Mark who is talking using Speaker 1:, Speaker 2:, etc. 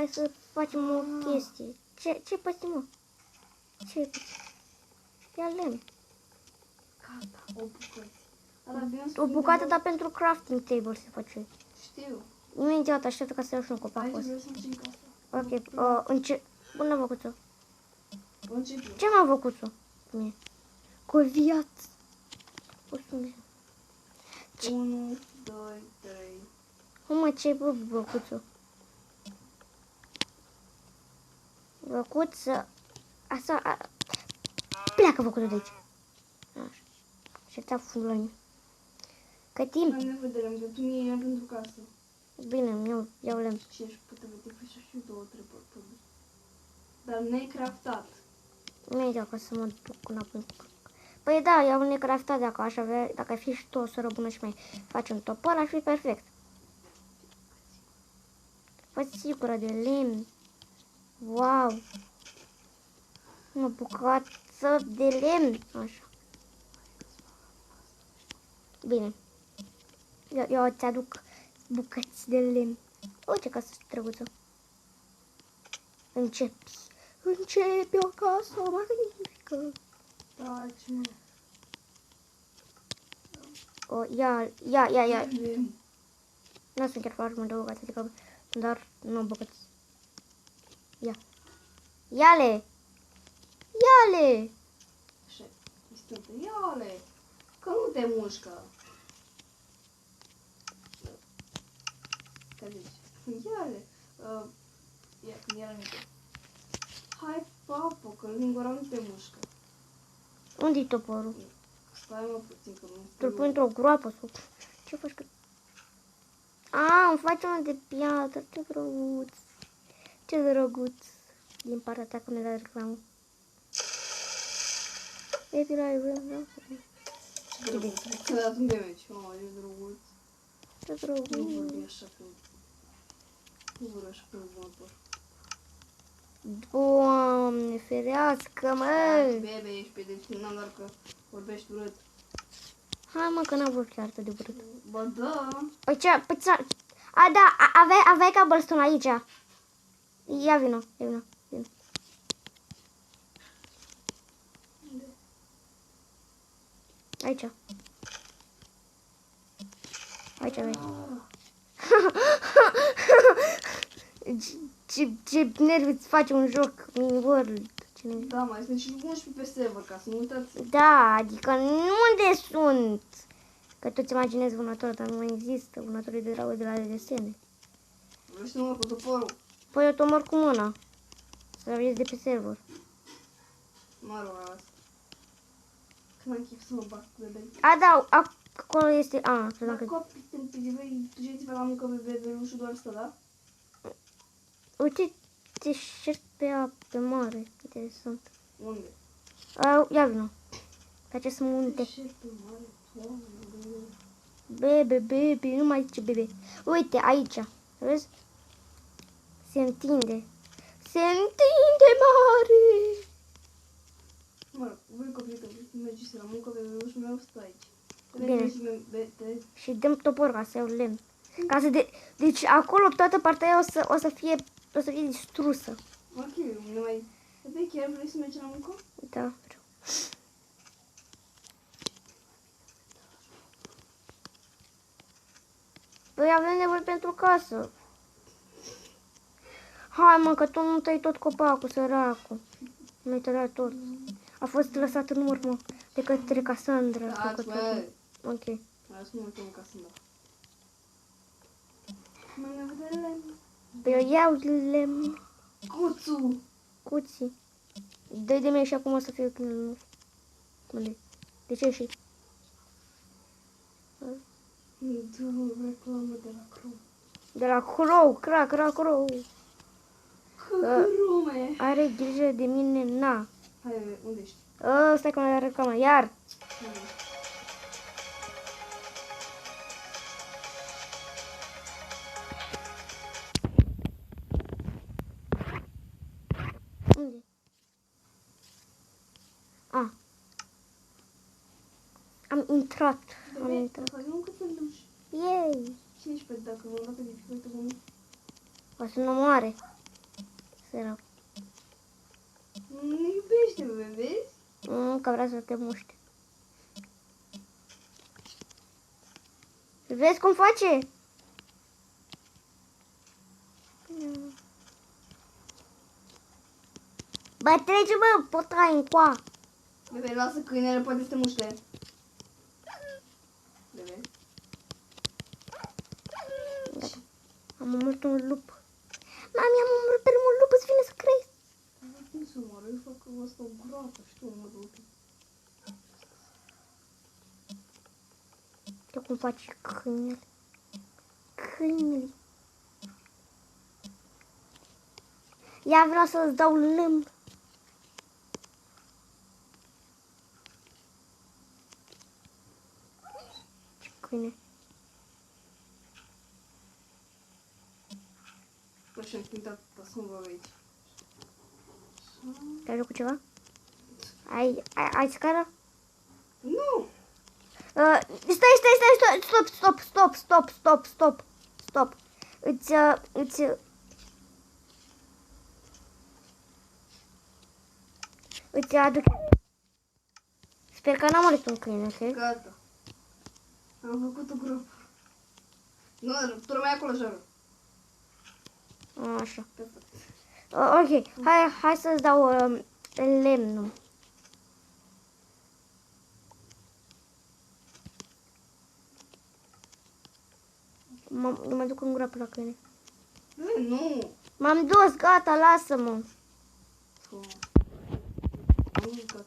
Speaker 1: Hai să facem o chestie. Ce păsti, mă? Ce păsti? Ia lemn.
Speaker 2: Gata,
Speaker 1: O bucată, dar pentru crafting table se face.
Speaker 2: Știu.
Speaker 1: Imediat așteaptă ca să iau și un copac
Speaker 2: Aici
Speaker 1: ăsta.
Speaker 2: vreau să facem casa.
Speaker 1: Ok, bună făcut-o.
Speaker 2: Începe.
Speaker 1: Ce m-a făcut-o? Mie. Cu viață. O să
Speaker 2: 1, 2, 3.
Speaker 1: Mă, ce bă, băcuțu? Băcuță. Asta. Pleacă băcuțul de aici. Așa. Și ți-a fulani. Cât timp?
Speaker 2: Am nevoie de lemn, că tu mie e pentru casă.
Speaker 1: Bine, iau lemn.
Speaker 2: Și ești putea vedea că și 2-3 păduri. Dar necraftat.
Speaker 1: Imediat ca să mă duc înapoi. Păi da, iau necraftat dacă aș avea, dacă ai fi și tu o soră bună și mai faci un topor, ar fi perfect. Fă-ți sigură de lemn. Wow! O bucată de lemn. Așa. Bine. Eu îți aduc bucăți de lemn. Uite că sunt drăguță. Începi o casă magnifică.
Speaker 2: Da, ce mă.
Speaker 1: O, ia.
Speaker 2: Lemn.
Speaker 1: Nu sunt chiar foarte multe bucăți, adică doar nu bucăți. Ia. Ia-le! Ia-le!
Speaker 2: Așa, instantă. Ia-le! Că nu te mușcă. Că zici? Ia-le! Ia, când era mică. Hai, papă, că lingura nu te mușcă.
Speaker 1: Unde-i toporul?
Speaker 2: Stai mă puțin, că nu
Speaker 1: Tu-l pui într-o groapă sau... Ce faci că... A, îmi face unul de piatră, ce drăguț. Ce drăguț. Din partea ta că mi-a dat reclamă. Baby, I will not.
Speaker 2: Ce drăguț. Că dat unde mergi? Oh, e drăguț.
Speaker 1: Ce
Speaker 2: Nu
Speaker 1: drăguț.
Speaker 2: vorbi așa cu... Nu vorbi așa cu următor.
Speaker 1: Doamne, ferească, mă!
Speaker 2: Bebe, ești pedepsit, doar că vorbești urât.
Speaker 1: Hai mă, că n-am vrut chiar atât de urât.
Speaker 2: Ba da.
Speaker 1: Păi ce? Păi ce? A, da, aveai cobblestone aici. Ia vino.
Speaker 2: Unde?
Speaker 1: Aici. Aici aveai. Ce nervi îți face un joc mini-world.
Speaker 2: Da, mai sunt și 11 pe server, ca să nu uitați.
Speaker 1: Da, adică unde sunt? Că tu-ți imaginezi vânător, dar nu mai există vânătorii de dragul de la desene.
Speaker 2: Vreau să mă cu toporul.
Speaker 1: Păi eu te omor cu mâna. Să vezi de pe server.
Speaker 2: Mă rog, asta. Când am chef să mă bag cu bebei.
Speaker 1: A, da, acolo este... A, credeam
Speaker 2: Dar
Speaker 1: că...
Speaker 2: copii, pe bebei, duceți-vă la muncă pe bebelușul doar asta, da?
Speaker 1: Uite, te șerpi pe apă mare. Interesant.
Speaker 2: Unde?
Speaker 1: Ia vino. Face să munte.
Speaker 2: Ce pe mare, Doamne.
Speaker 1: Bebe, nu mai zice bebe. Uite, aici. Vezi? Se întinde. Se întinde mare.
Speaker 2: Mă rog, voi copii, că vreți să mergeți la muncă, bebelușul meu stă aici.
Speaker 1: Bine.
Speaker 2: Bine.
Speaker 1: Și dăm topor ca să iau lemn. Ca să deci acolo toată partea aia o să fie distrusă.
Speaker 2: Ok, nu mai... Bebe, chiar vrei să mergi la muncă?
Speaker 1: Da, vreau. Păi avem nevoie pentru casă. Hai mă, că tu nu tăi tot copacul, săracul. Nu-i tăiat tot. A fost lăsat în urmă de către Cassandra.
Speaker 2: Taci, bă!
Speaker 1: Ok.
Speaker 2: Lasă mă uităm ca să-mi dau. Mai nevoie de lemn.
Speaker 1: Păi eu iau lemn.
Speaker 2: Cuțu!
Speaker 1: Cuții. Dă-i de mine și acum o să fiu când... Unde? De ce și?
Speaker 2: Du reclamă de la Chrome.
Speaker 1: De la Crow, Crow.
Speaker 2: Căcărume!
Speaker 1: Are grijă de mine, na.
Speaker 2: Hai, bebe, unde ești?
Speaker 1: Stai că mă reclamă, iar.
Speaker 2: Unde ești?
Speaker 1: Unde? A. Am intrat.
Speaker 2: Bebe, să nu cât te duci.
Speaker 1: Yay.
Speaker 2: Cine ești pe dacă vom da pe dificultă cu mine?
Speaker 1: O să nu moare. Sărac.
Speaker 2: Nu iubește-mă, vezi?
Speaker 1: Că vrea să te muște. Vezi cum face? Bă, trece, bă, potai încoa.
Speaker 2: Bebe, lasă câinele, poate să te muște. Bebe.
Speaker 1: Gata. Am omorât un lup. Mami, am omorât primul lup, îți vine să crezi.
Speaker 2: Nu cum să omoară, eu fac asta o groapă și tu omorâ lupul.
Speaker 1: Uite cum face câinele. Câinele. Ia vreau să-ți dau lemn. Ce câine.
Speaker 2: Bă, și-am pintat pasumul aici.
Speaker 1: Te-ai făcut ceva? Ai scară?
Speaker 2: Nu!
Speaker 1: Stai, stop. Îți aduc. Sper că n-am murit un câine, ok?
Speaker 2: Gata. Am făcut o groapă. Nu, tu rămâi acolo, Jaru.
Speaker 1: Așa. Ok, hai să-ți dau lemnul. Nu mă duc în groapă la câine.
Speaker 2: Nu!
Speaker 1: M-am dus, gata, lasă-mă.
Speaker 2: Am mâncat.